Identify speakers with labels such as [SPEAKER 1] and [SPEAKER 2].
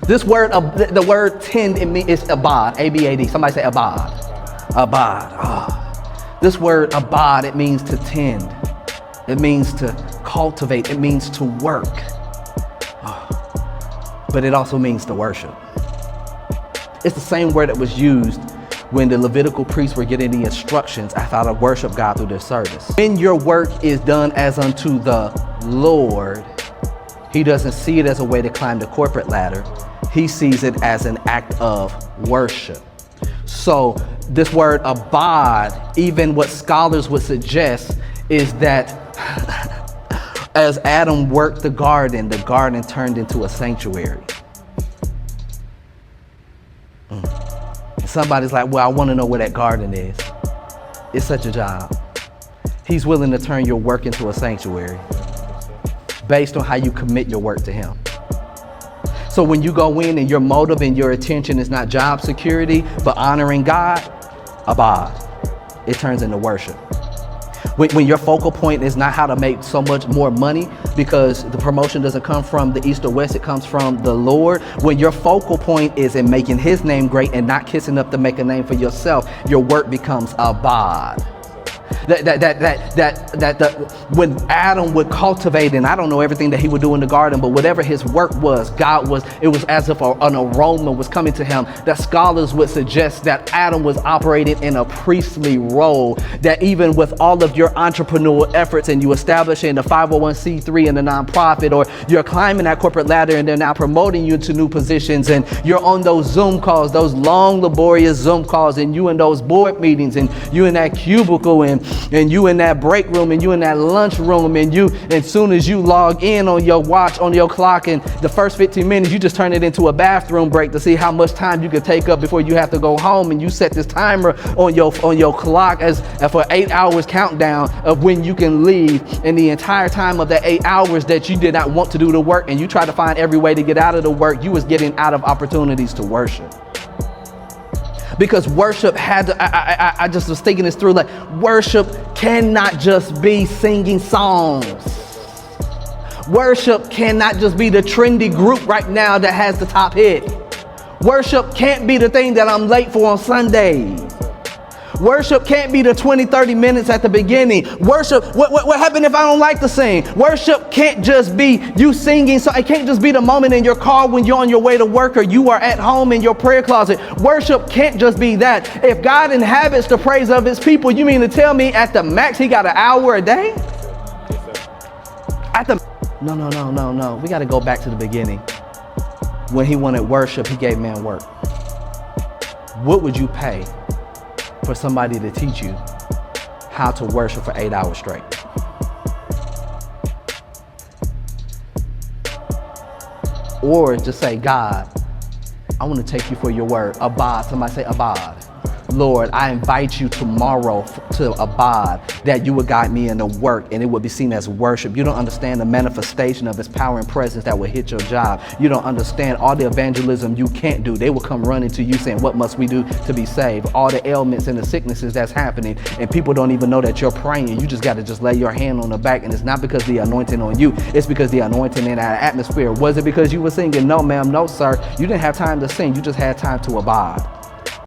[SPEAKER 1] This word, the word tend, is abad, A-B-A-D. Somebody say abad. Abad. Oh. This word abad, it means to tend. It means to cultivate. It means to work. Oh. But it also means to worship. It's the same word that was used when the Levitical priests were getting the instructions on how to worship God through their service. When your work is done as unto the Lord, he doesn't see it as a way to climb the corporate ladder. He sees it as an act of worship. So this word abad, even what scholars would suggest is that as Adam worked the garden turned into a sanctuary. Somebody's like, well, I want to know where that garden is. It's such a job. He's willing to turn your work into a sanctuary based on how you commit your work to him. So when you go in and your motive and your attention is not job security, but honoring God, abad, it turns into worship. When your focal point is not how to make so much more money, because the promotion doesn't come from the east or west, it comes from the Lord. When your focal point is in making his name great and not kissing up to make a name for yourself, your work becomes abad. When Adam would cultivate, and I don't know everything that he would do in the garden, but whatever his work was, it was as if an aroma was coming to him. That scholars would suggest that Adam was operating in a priestly role, that even with all of your entrepreneurial efforts and you establishing the 501c3 and the nonprofit, or you're climbing that corporate ladder and they're now promoting you to new positions, and you're on those Zoom calls, those long laborious Zoom calls, and you in those board meetings, and you in that cubicle, and you in that break room, and you in that lunch room, and as soon as you log in on your watch, on your clock, and the first 15 minutes, you just turn it into a bathroom break to see how much time you can take up before you have to go home, and you set this timer on your clock as for 8 hours countdown of when you can leave, and the entire time of that 8 hours that you did not want to do the work, and you try to find every way to get out of the work, you was getting out of opportunities to worship. Because worship had to, I just was thinking this through, like, worship cannot just be singing songs. Worship cannot just be the trendy group right now that has the top hit. Worship can't be the thing that I'm late for on Sundays. Worship can't be the 20, 30 minutes at the beginning. Worship, what happened if I don't like to sing? Worship can't just be you singing. So it can't just be the moment in your car when you're on your way to work, or you are at home in your prayer closet. Worship can't just be that. If God inhabits the praise of his people, you mean to tell me at the max he got an hour a day? No. We got to go back to the beginning. When he wanted worship, he gave man work. What would you pay for somebody to teach you how to worship for 8 hours straight? Or just say, God, I want to take you for your word. Abad. Somebody say abad. Lord, I invite you tomorrow to abad, that you would guide me in the work and it would be seen as worship. You don't understand the manifestation of his power and presence that will hit your job. You don't understand all the evangelism you can't do. They will come running to you saying, what must we do to be saved? All the ailments and the sicknesses that's happening, and people don't even know that you're praying. You just got to just lay your hand on the back, and it's not because the anointing on you, it's because the anointing in that atmosphere. Was it because you were singing? No, ma'am, no, sir. You didn't have time to sing. You just had time to abide.